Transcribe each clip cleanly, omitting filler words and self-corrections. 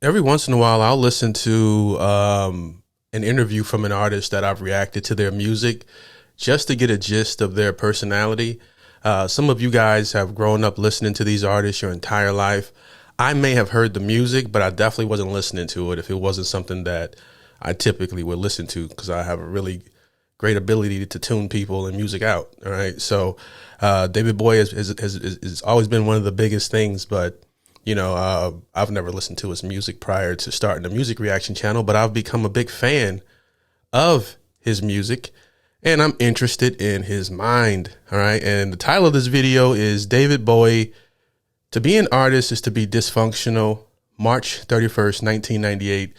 Every once in a while, I'll listen to an interview from an artist that I've reacted to their music just to get a gist of their personality. Some of you guys have grown up listening to these artists your entire life. I may have heard the music, but I definitely wasn't listening to it if it wasn't something that I typically would listen to, because I have a really great ability to tune people and music out. All right. So David Bowie has always been one of the biggest things, but I've never listened to his music prior to starting the music reaction channel, but I've become a big fan of his music and I'm interested in his mind. All right. And the title of this video is David Bowie, To Be an Artist is to Be Dysfunctional, March 31st, 1998,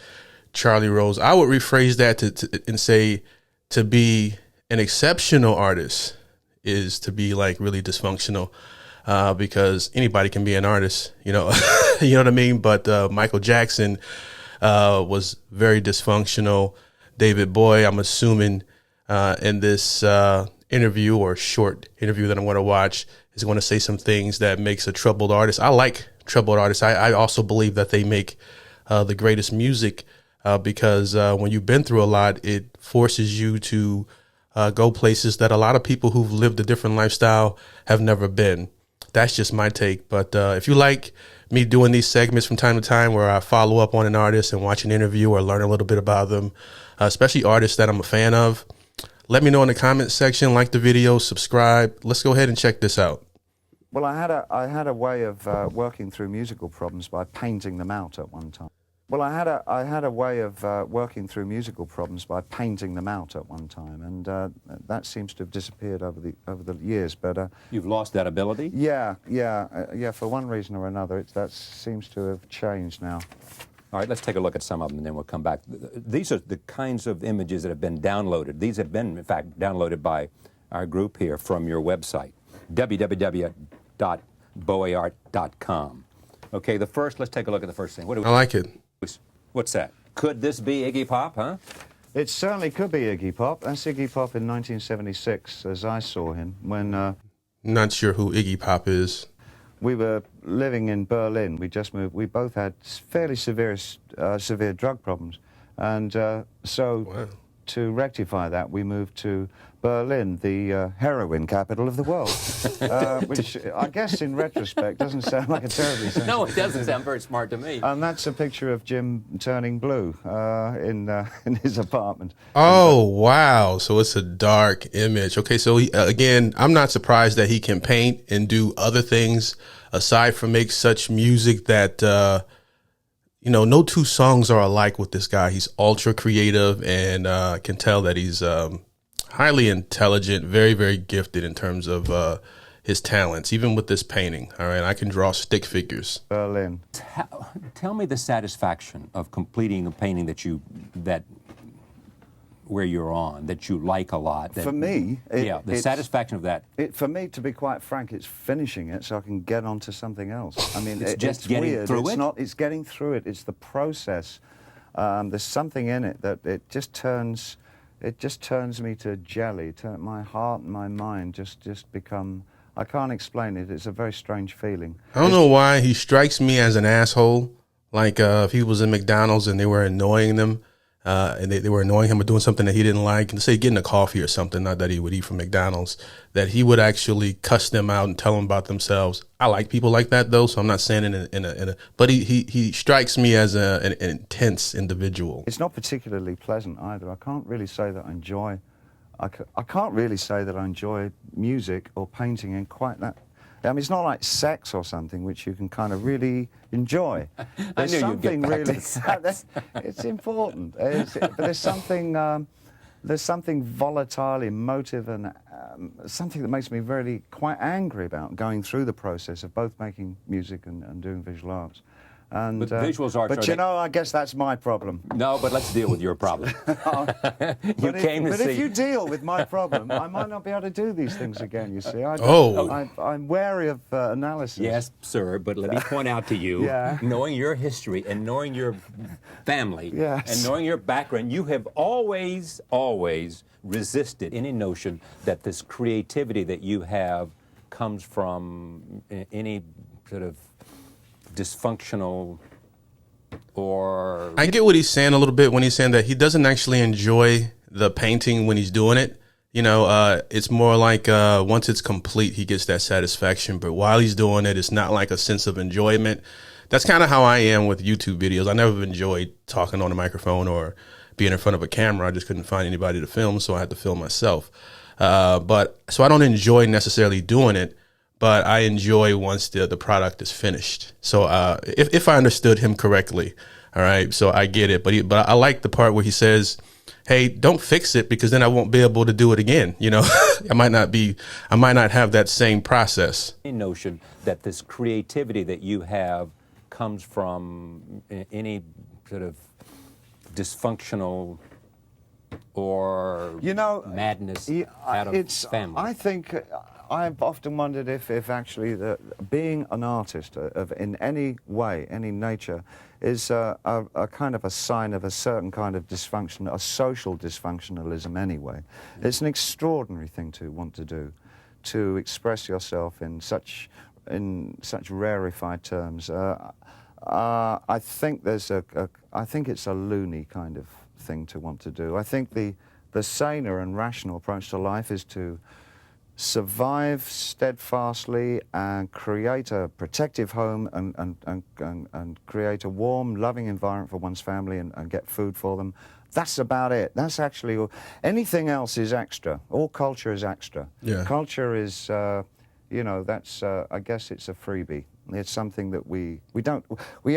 Charlie Rose. I would rephrase that and say to be an exceptional artist is to be like really dysfunctional. Because anybody can be an artist, you know what I mean? But Michael Jackson was very dysfunctional. David Bowie, I'm assuming in this interview or short interview that I'm going to watch, is going to say some things that makes a troubled artist. I like troubled artists. I also believe that they make the greatest music because when you've been through a lot, it forces you to go places that a lot of people who've lived a different lifestyle have never been. That's just my take. But if you like me doing these segments from time to time where I follow up on an artist and watch an interview or learn a little bit about them, especially artists that I'm a fan of, let me know in the comment section, like the video, subscribe. Let's go ahead and check this out. Well, I had a way of working through musical problems by painting them out at one time. Well, I had a way of working through musical problems by painting them out at one time, and that seems to have disappeared over the years. But you've lost that ability? Yeah. For one reason or another, that seems to have changed now. All right, let's take a look at some of them, and then we'll come back. These are the kinds of images that have been downloaded. These have been, in fact, downloaded by our group here from your website, www.bowieart.com. Okay, let's take a look at the first thing. I like it. What's that? Could this be Iggy Pop, huh? It certainly could be Iggy Pop. That's Iggy Pop in 1976, as I saw him, when... Not sure who Iggy Pop is. We were living in Berlin. We just moved. We both had fairly severe drug problems. And Wow. To rectify that, we moved to Berlin, the heroin capital of the world, which I guess in retrospect doesn't sound like a terribly sensible. No, it doesn't sound very smart to me. And that's a picture of Jim turning blue in his apartment. Oh, wow. So it's a dark image. Okay, so again, I'm not surprised that he can paint and do other things aside from make such music that, no two songs are alike with this guy. He's ultra creative and can tell that he's highly intelligent, very, very gifted in terms of his talents, even with this painting. All right, I can draw stick figures. Berlin. Tell me the satisfaction of completing a painting where you're on, that you like a lot. For me, the satisfaction of that. For me, to be quite frank, it's finishing it so I can get on to something else. I mean, it's getting weird. through it? It's getting through it. It's the process. There's something in it that it just turns me to jelly. My heart and my mind just become... I can't explain it. It's a very strange feeling. I don't know why he strikes me as an asshole. Like if he was in McDonald's and they were annoying them, and they were annoying him or doing something that he didn't like, and say getting a coffee or something, not that he would eat from McDonald's, that he would actually cuss them out and tell them about themselves. I like people like that though, so I'm not saying but he strikes me as an intense individual. It's not particularly pleasant either. I can't really say that I enjoy. I can't really say that I enjoy music or painting in quite that. I mean, it's not like sex or something which you can kind of really enjoy. I knew you'd get back to sex. It's important. But there's something volatile, emotive, and something that makes me really quite angry about going through the process of both making music and doing visual arts. And, but visuals arts. But I guess that's my problem. No, but let's deal with your problem. But if you deal with my problem, I might not be able to do these things again. You see, I'm wary of analysis. Yes, sir. But let me point out to you, knowing your history and knowing your family and knowing your background, you have always resisted any notion that this creativity that you have comes from any sort of dysfunctional or... I get what he's saying a little bit when he's saying that he doesn't actually enjoy the painting when he's doing it. You know, it's more like once it's complete, he gets that satisfaction. But while he's doing it, it's not like a sense of enjoyment. That's kind of how I am with YouTube videos. I never enjoyed talking on a microphone or being in front of a camera. I just couldn't find anybody to film, so I had to film myself. But so I don't enjoy necessarily doing it, but I enjoy once the product is finished. So if I understood him correctly, all right, so I get it. But I like the part where he says, hey, don't fix it because then I won't be able to do it again. You know, I might not have that same process. Notion that this creativity that you have comes from any sort of dysfunctional or madness out of family. I think I've often wondered if actually being an artist in any way, any nature, is a kind of a sign of a certain kind of dysfunction, a social dysfunctionalism anyway. It's an extraordinary thing to want to do, to express yourself in such rarefied terms. I think I think it's a loony kind of thing to want to do. I think the saner and rational approach to life is to survive steadfastly and create a protective home and create a warm, loving environment for one's family and get food for them. That's about it. That's actually all. Anything else is extra. All culture is extra. Yeah. Culture is, that's, I guess it's a freebie. It's something that we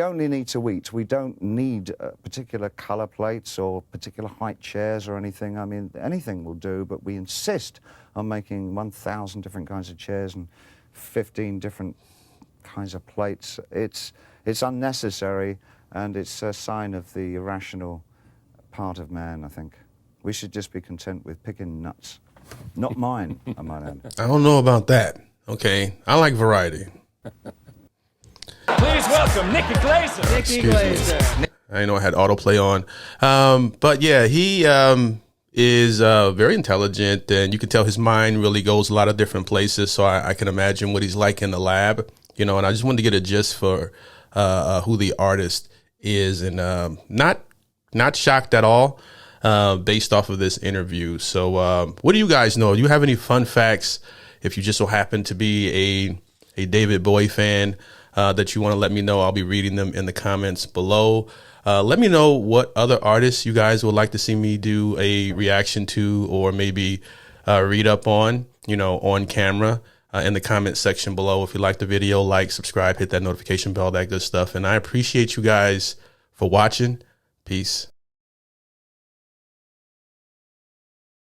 only need to eat. We don't need particular color plates or particular height chairs or anything. I mean, anything will do, but we insist on making 1,000 different kinds of chairs and 15 different kinds of plates. It's unnecessary, and it's a sign of the irrational part of man, I think. We should just be content with picking nuts. Not mine, I might add. I don't know about that. Okay, I like variety. Please welcome Nikki Glaser. Nikki Glaser. I didn't know I had autoplay on. But yeah, he is very intelligent, and you can tell his mind really goes a lot of different places. So I can imagine what he's like in the lab, you know, and I just wanted to get a gist for who the artist is, and not shocked at all based off of this interview. So what do you guys know? Do you have any fun facts if you just so happen to be a David Bowie fan? That you want to let me know. I'll be reading them in the comments below. Let me know what other artists you guys would like to see me do a reaction to, or maybe read up on, on camera in the comment section below. If you like the video, like, subscribe, hit that notification bell, that good stuff. And I appreciate you guys for watching. Peace.